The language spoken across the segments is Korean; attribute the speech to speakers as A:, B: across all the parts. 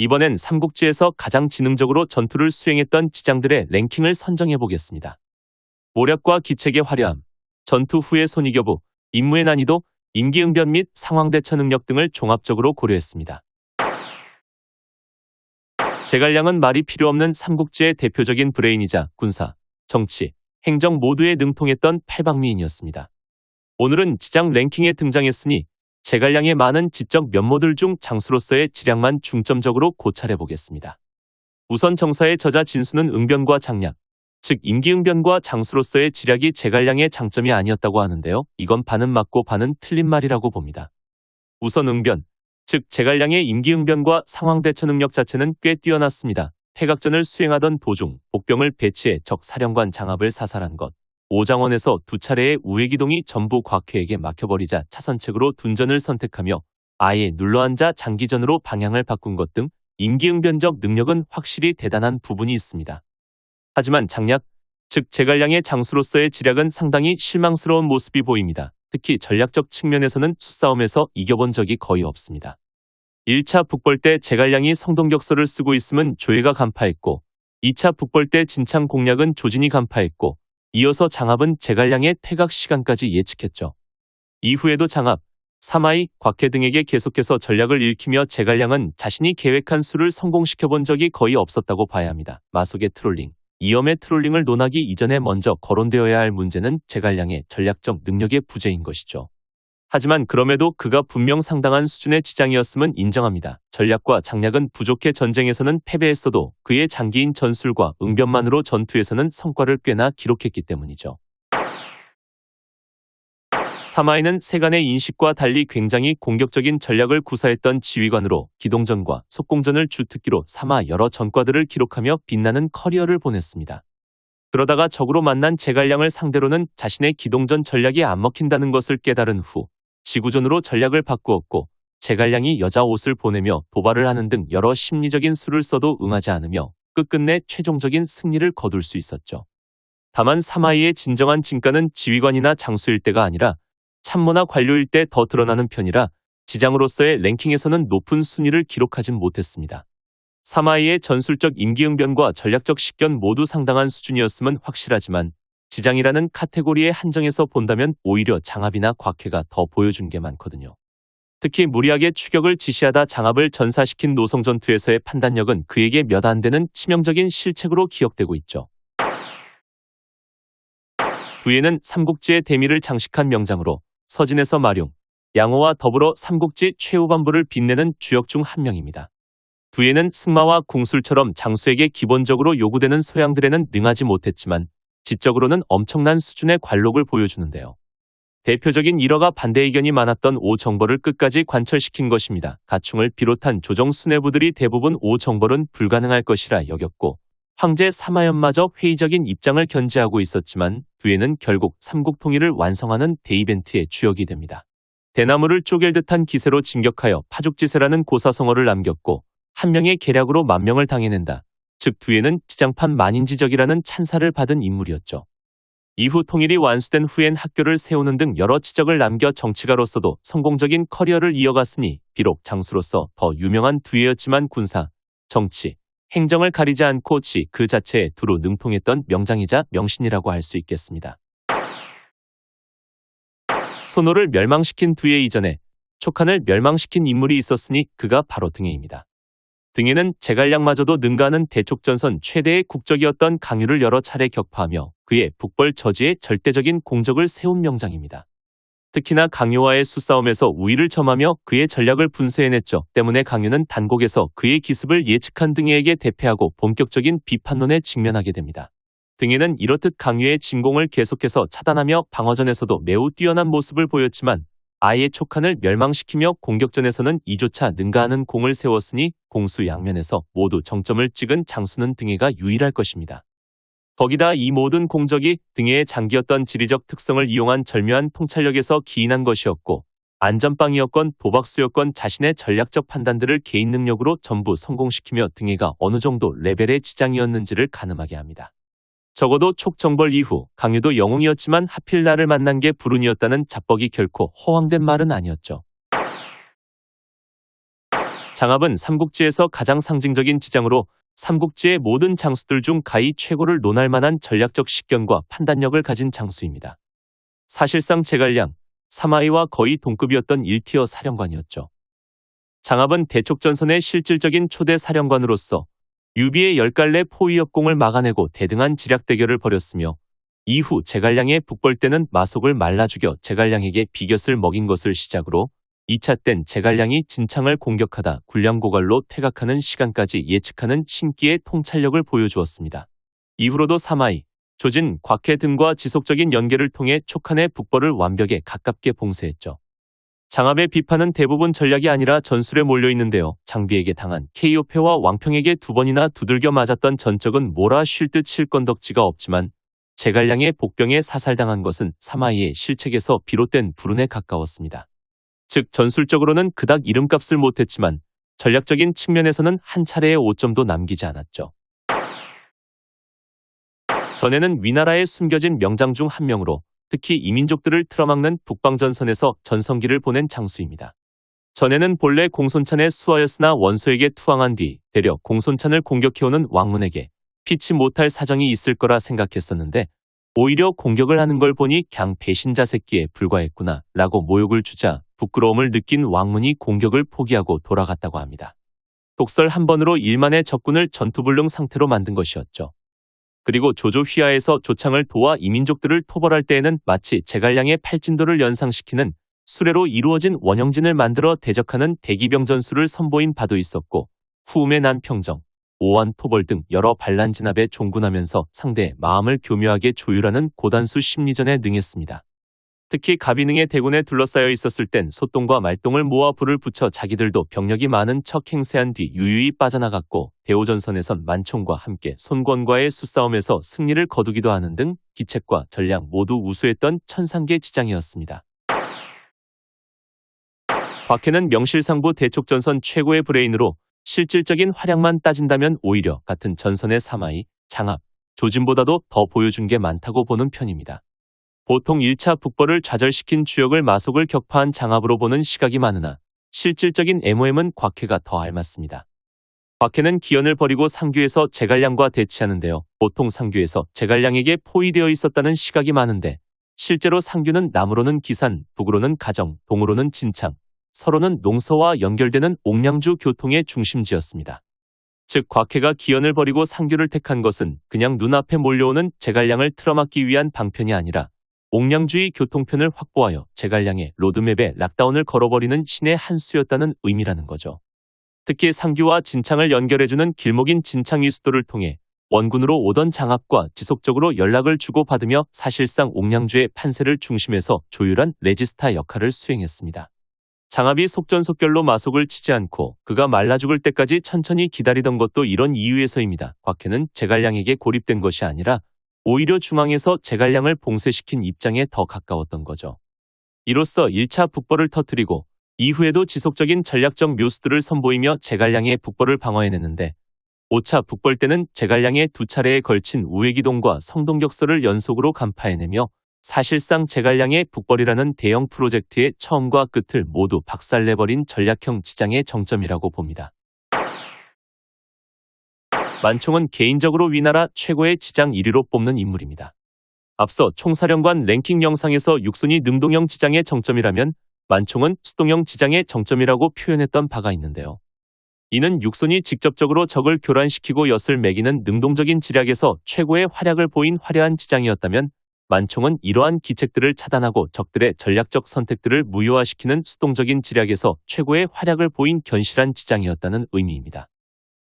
A: 이번엔 삼국지에서 가장 지능적으로 전투를 수행했던 지장들의 랭킹을 선정해 보겠습니다. 모략과 기책의 화려함, 전투 후의 손이겨부, 임무의 난이도, 임기응변 및 상황 대처 능력 등을 종합적으로 고려했습니다. 제갈량은 말이 필요 없는 삼국지의 대표적인 브레인이자 군사, 정치, 행정 모두에 능통했던 팔방미인이었습니다. 오늘은 지장 랭킹에 등장했으니 제갈량의 많은 지적 면모들 중 장수로서의 지략만 중점적으로 고찰해 보겠습니다. 우선 정사의 저자 진수는 응변과 장략, 즉 임기응변과 장수로서의 지략이 제갈량의 장점이 아니었다고 하는데요. 이건 반은 맞고 반은 틀린 말이라고 봅니다. 우선 응변, 즉 제갈량의 임기응변과 상황 대처 능력 자체는 꽤 뛰어났습니다. 태각전을 수행하던 도중 복병을 배치해 적 사령관 장압을 사살한 것, 오장원에서 두 차례의 우회기동이 전부 곽회에게 막혀버리자 차선책으로 둔전을 선택하며 아예 눌러앉아 장기전으로 방향을 바꾼 것 등 임기응변적 능력은 확실히 대단한 부분이 있습니다. 하지만 장략, 즉 제갈량의 장수로서의 지략은 상당히 실망스러운 모습이 보입니다. 특히 전략적 측면에서는 수싸움에서 이겨본 적이 거의 없습니다. 1차 북벌 때 제갈량이 성동격서를 쓰고 있음은 조예가 간파했고 2차 북벌 때 진창 공략은 조진이 간파했고 이어서 장압은 제갈량의 퇴각 시간까지 예측했죠. 이후에도 장압, 사마이, 곽해 등에게 계속해서 전략을 읽히며 제갈량은 자신이 계획한 수를 성공시켜본 적이 거의 없었다고 봐야 합니다. 마속의 트롤링, 이엄의 트롤링을 논하기 이전에 먼저 거론되어야 할 문제는 제갈량의 전략적 능력의 부재인 것이죠. 하지만 그럼에도 그가 분명 상당한 수준의 지장이었음은 인정합니다. 전략과 장략은 부족해 전쟁에서는 패배했어도 그의 장기인 전술과 응변만으로 전투에서는 성과를 꽤나 기록했기 때문이죠. 사마이는 세간의 인식과 달리 굉장히 공격적인 전략을 구사했던 지휘관으로 기동전과 속공전을 주특기로 삼아 여러 전과들을 기록하며 빛나는 커리어를 보냈습니다. 그러다가 적으로 만난 제갈량을 상대로는 자신의 기동전 전략이 안 먹힌다는 것을 깨달은 후 지구전으로 전략을 바꾸었고 제갈량이 여자 옷을 보내며 도발을 하는 등 여러 심리적인 수를 써도 응하지 않으며 끝끝내 최종적인 승리를 거둘 수 있었죠. 다만 사마이의 진정한 진가는 지휘관이나 장수일 때가 아니라 참모나 관료일 때 더 드러나는 편이라 지장으로서의 랭킹에서는 높은 순위를 기록하진 못했습니다. 사마이의 전술적 임기응변과 전략적 식견 모두 상당한 수준이었음은 확실하지만 지장이라는 카테고리의 한정에서 본다면 오히려 장압이나 곽해가 더 보여준 게 많거든요. 특히 무리하게 추격을 지시하다 장압을 전사시킨 노성전투에서의 판단력은 그에게 몇 안 되는 치명적인 실책으로 기억되고 있죠. 두예는 삼국지의 대미를 장식한 명장으로 서진에서 마룡, 양호와 더불어 삼국지 최후반부를 빛내는 주역 중 한 명입니다. 두예는 승마와 궁술처럼 장수에게 기본적으로 요구되는 소양들에는 능하지 못했지만 지적으로는 엄청난 수준의 관록을 보여주는데요. 대표적인 일화가 반대 의견이 많았던 오정벌을 끝까지 관철시킨 것입니다. 가충을 비롯한 조정 수뇌부들이 대부분 오정벌은 불가능할 것이라 여겼고 황제 사마연마저 회의적인 입장을 견지하고 있었지만 두예는 결국 삼국 통일을 완성하는 대이벤트의 주역이 됩니다. 대나무를 쪼갤 듯한 기세로 진격하여 파죽지세라는 고사성어를 남겼고 한 명의 계략으로 만명을 당해낸다. 즉 두예는 지장판 만인지적이라는 찬사를 받은 인물이었죠. 이후 통일이 완수된 후엔 학교를 세우는 등 여러 지적을 남겨 정치가로서도 성공적인 커리어를 이어갔으니 비록 장수로서 더 유명한 두예였지만 군사, 정치, 행정을 가리지 않고 그 자체에 두루 능통했던 명장이자 명신이라고 할 수 있겠습니다. 손호를 멸망시킨 두예 이전에 촉한을 멸망시킨 인물이 있었으니 그가 바로 등예입니다. 등예는 제갈량마저도 능가하는 대촉전선 최대의 국적이었던 강유를 여러 차례 격파하며 그의 북벌 저지에 절대적인 공적을 세운 명장입니다. 특히나 강유와의 수싸움에서 우위를 점하며 그의 전략을 분쇄해냈죠. 때문에 강유는 단곡에서 그의 기습을 예측한 등예에게 대패하고 본격적인 비판론에 직면하게 됩니다. 등예는 이렇듯 강유의 진공을 계속해서 차단하며 방어전에서도 매우 뛰어난 모습을 보였지만 아예 촉한을 멸망시키며 공격전에서는 이조차 능가하는 공을 세웠으니 공수 양면에서 모두 정점을 찍은 장수는 등예가 유일할 것입니다. 거기다 이 모든 공적이 등예의 장기였던 지리적 특성을 이용한 절묘한 통찰력에서 기인한 것이었고 안전빵이었건 도박수였건 자신의 전략적 판단들을 개인 능력으로 전부 성공시키며 등예가 어느 정도 레벨의 지장이었는지를 가늠하게 합니다. 적어도 촉정벌 이후 강유도 영웅이었지만 하필 나를 만난 게 불운이었다는 자뻑이 결코 허황된 말은 아니었죠. 장압은 삼국지에서 가장 상징적인 지장으로 삼국지의 모든 장수들 중 가히 최고를 논할 만한 전략적 식견과 판단력을 가진 장수입니다. 사실상 제갈량, 사마이와 거의 동급이었던 1티어 사령관이었죠. 장압은 대촉전선의 실질적인 초대 사령관으로서 유비의 10갈래 포위협공을 막아내고 대등한 지략 대결을 벌였으며 이후 제갈량의 북벌 때는 마속을 말라 죽여 제갈량에게 비곁을 먹인 것을 시작으로 2차 땐 제갈량이 진창을 공격하다 굴량고갈로 퇴각하는 시간까지 예측하는 신기의 통찰력을 보여주었습니다. 이후로도 사마이, 조진, 곽해 등과 지속적인 연계를 통해 촉한의 북벌을 완벽에 가깝게 봉쇄했죠. 장압의 비판은 대부분 전략이 아니라 전술에 몰려있는데요. 장비에게 당한 KO패와 왕평에게 2번이나 두들겨 맞았던 전적은 몰아 쉴 듯 칠 건덕지가 없지만 제갈량의 복병에 사살당한 것은 사마이의 실책에서 비롯된 불운에 가까웠습니다. 즉 전술적으로는 그닥 이름값을 못했지만 전략적인 측면에서는 한 차례의 오점도 남기지 않았죠. 전에는 위나라에 숨겨진 명장 중 한 명으로 특히 이민족들을 틀어막는 북방전선에서 전성기를 보낸 장수입니다. 전에는 본래 공손찬의 수하였으나 원소에게 투항한 뒤 되려 공손찬을 공격해오는 왕문에게 피치 못할 사정이 있을 거라 생각했었는데 오히려 공격을 하는 걸 보니 갱 배신자 새끼에 불과했구나 라고 모욕을 주자 부끄러움을 느낀 왕문이 공격을 포기하고 돌아갔다고 합니다. 독설 한 번으로 1만의 적군을 전투불능 상태로 만든 것이었죠. 그리고 조조 휘하에서 조창을 도와 이민족들을 토벌할 때에는 마치 제갈량의 팔진도를 연상시키는 수레로 이루어진 원형진을 만들어 대적하는 대기병 전술을 선보인 바도 있었고 후음의 난평정, 오한 토벌 등 여러 반란 진압에 종군하면서 상대의 마음을 교묘하게 조율하는 고단수 심리전에 능했습니다. 특히 가비능의 대군에 둘러싸여 있었을 땐 소똥과 말똥을 모아 불을 붙여 자기들도 병력이 많은 척 행세한 뒤 유유히 빠져나갔고 대오전선에선 만총과 함께 손권과의 수싸움에서 승리를 거두기도 하는 등 기책과 전략 모두 우수했던 천상계 지장이었습니다. 곽해는 명실상부 대촉전선 최고의 브레인으로 실질적인 활약만 따진다면 오히려 같은 전선의 사마이, 장압, 조진보다도 더 보여준 게 많다고 보는 편입니다. 보통 1차 북벌을 좌절시킨 주역을 마속을 격파한 장압으로 보는 시각이 많으나 실질적인 MOM은 곽해가 더 알맞습니다. 곽해는 기연을 버리고 상규에서 제갈량과 대치하는데요. 보통 상규에서 제갈량에게 포위되어 있었다는 시각이 많은데 실제로 상규는 남으로는 기산, 북으로는 가정, 동으로는 진창, 서로는 농서와 연결되는 옥량주 교통의 중심지였습니다. 즉 곽해가 기연을 버리고 상규를 택한 것은 그냥 눈앞에 몰려오는 제갈량을 틀어막기 위한 방편이 아니라 옥량주의 교통편을 확보하여 제갈량의 로드맵에 락다운을 걸어버리는 신의 한 수였다는 의미라는 거죠. 특히 상규와 진창을 연결해주는 길목인 진창위수도를 통해 원군으로 오던 장압과 지속적으로 연락을 주고받으며 사실상 옥량주의 판세를 중심에서 조율한 레지스타 역할을 수행했습니다. 장압이 속전속결로 마속을 치지 않고 그가 말라 죽을 때까지 천천히 기다리던 것도 이런 이유에서입니다. 곽해는 제갈량에게 고립된 것이 아니라 오히려 중앙에서 제갈량을 봉쇄시킨 입장에 더 가까웠던 거죠. 이로써 1차 북벌을 터뜨리고 이후에도 지속적인 전략적 묘수들을 선보이며 제갈량의 북벌을 방어해냈는데 5차 북벌 때는 제갈량의 2차례에 걸친 우회기동과 성동격설을 연속으로 간파해내며 사실상 제갈량의 북벌이라는 대형 프로젝트의 처음과 끝을 모두 박살내버린 전략형 지장의 정점이라고 봅니다. 만총은 개인적으로 위나라 최고의 지장 1위로 뽑는 인물입니다. 앞서 총사령관 랭킹 영상에서 육손이 능동형 지장의 정점이라면 만총은 수동형 지장의 정점이라고 표현했던 바가 있는데요. 이는 육손이 직접적으로 적을 교란시키고 엿을 매기는 능동적인 지략에서 최고의 활약을 보인 화려한 지장이었다면 만총은 이러한 기책들을 차단하고 적들의 전략적 선택들을 무효화시키는 수동적인 지략에서 최고의 활약을 보인 견실한 지장이었다는 의미입니다.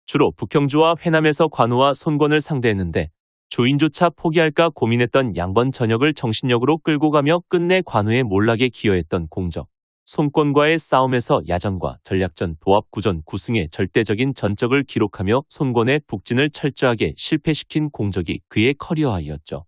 A: 주로 북형주와 회남에서 관우와 손권을 상대했는데 조인조차 포기할까 고민했던 양번 전역을 정신력으로 끌고 가며 끝내 관우의 몰락에 기여했던 공적, 손권과의 싸움에서 야전과 전략전 도합구전 구승의 절대적인 전적을 기록하며 손권의 북진을 철저하게 실패시킨 공적이 그의 커리어하이였죠.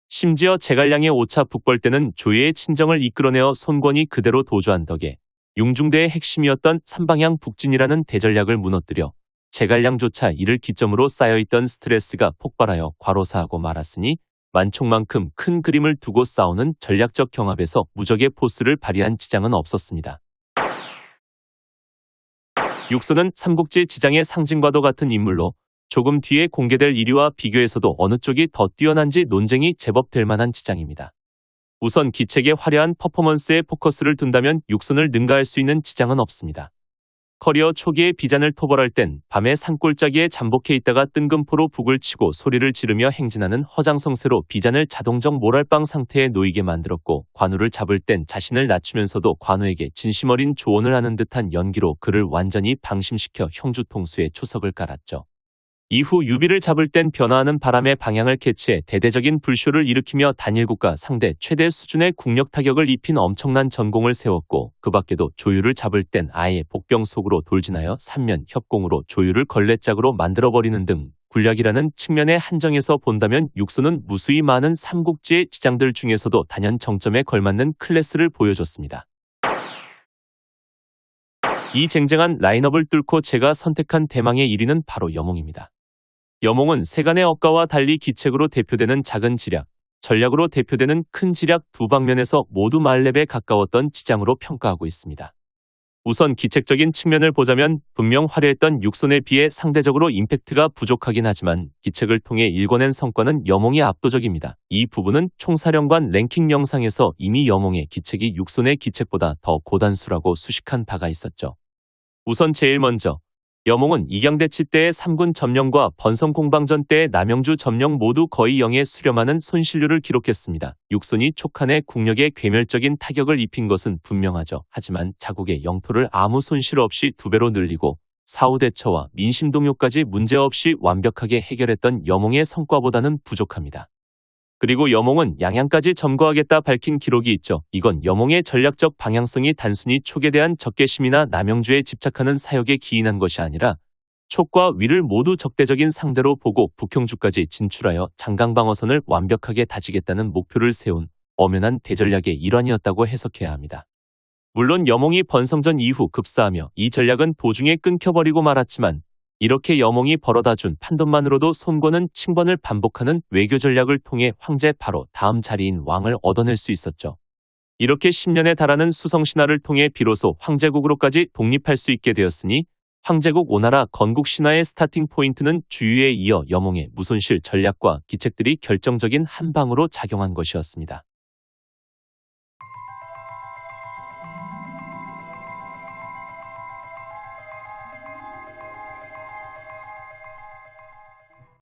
A: 심지어 제갈량의 5차 북벌 때는 조예의 친정을 이끌어내어 손권이 그대로 도주한 덕에 융중대의 핵심이었던 삼방향 북진이라는 대전략을 무너뜨려 제갈량조차 이를 기점으로 쌓여있던 스트레스가 폭발하여 과로사하고 말았으니 만총만큼 큰 그림을 두고 싸우는 전략적 경합에서 무적의 포스를 발휘한 지장은 없었습니다. 육소는 삼국지 지장의 상징과도 같은 인물로 조금 뒤에 공개될 1위와 비교해서도 어느 쪽이 더 뛰어난지 논쟁이 제법 될 만한 지장입니다. 우선 기책의 화려한 퍼포먼스에 포커스를 둔다면 육손을 능가할 수 있는 지장은 없습니다. 커리어 초기에 비잔을 토벌할 땐 밤에 산골짜기에 잠복해 있다가 뜬금포로 북을 치고 소리를 지르며 행진하는 허장성세로 비잔을 자동적 모랄빵 상태에 놓이게 만들었고, 관우를 잡을 땐 자신을 낮추면서도 관우에게 진심 어린 조언을 하는 듯한 연기로 그를 완전히 방심시켜 형주통수에 초석을 깔았죠. 이후 유비를 잡을 땐 변화하는 바람의 방향을 캐치해 대대적인 불쇼를 일으키며 단일국가 상대 최대 수준의 국력 타격을 입힌 엄청난 전공을 세웠고, 그 밖에도 조유를 잡을 땐 아예 복병 속으로 돌진하여 삼면 협공으로 조유를 걸레짝으로 만들어버리는 등 군략이라는 측면의 한정에서 본다면 육소는 무수히 많은 삼국지의 지장들 중에서도 단연 정점에 걸맞는 클래스를 보여줬습니다. 이 쟁쟁한 라인업을 뚫고 제가 선택한 대망의 1위는 바로 여몽입니다. 여몽은 세간의 억가와 달리 기책으로 대표되는 작은 지략, 전략으로 대표되는 큰 지략 두 방면에서 모두 만렙에 가까웠던 지장으로 평가하고 있습니다. 우선 기책적인 측면을 보자면 분명 화려했던 육손에 비해 상대적으로 임팩트가 부족하긴 하지만 기책을 통해 일궈낸 성과는 여몽이 압도적입니다. 이 부분은 총사령관 랭킹 영상에서 이미 여몽의 기책이 육손의 기책보다 더 고단수라고 수식한 바가 있었죠. 우선 제일 먼저 여몽은 이경대치 때의 3군 점령과 번성공방전 때의 남영주 점령 모두 거의 0에 수렴하는 손실률을 기록했습니다. 육손이 촉한의 국력에 괴멸적인 타격을 입힌 것은 분명하죠. 하지만 자국의 영토를 아무 손실 없이 2배로 늘리고 사후대처와 민심동요까지 문제없이 완벽하게 해결했던 여몽의 성과보다는 부족합니다. 그리고 여몽은 양양까지 점거하겠다 밝힌 기록이 있죠. 이건 여몽의 전략적 방향성이 단순히 촉에 대한 적개심이나 남영주에 집착하는 사역에 기인한 것이 아니라 촉과 위를 모두 적대적인 상대로 보고 북형주까지 진출하여 장강방어선을 완벽하게 다지겠다는 목표를 세운 엄연한 대전략의 일환이었다고 해석해야 합니다. 물론 여몽이 번성전 이후 급사하며 이 전략은 도중에 끊겨버리고 말았지만, 이렇게 여몽이 벌어다준 판돈만으로도 손권은 칭번을 반복하는 외교 전략을 통해 황제 바로 다음 자리인 왕을 얻어낼 수 있었죠. 이렇게 10년에 달하는 수성신화를 통해 비로소 황제국으로까지 독립할 수 있게 되었으니 황제국 오나라 건국 신화의 스타팅 포인트는 주유에 이어 여몽의 무손실 전략과 기책들이 결정적인 한 방으로 작용한 것이었습니다.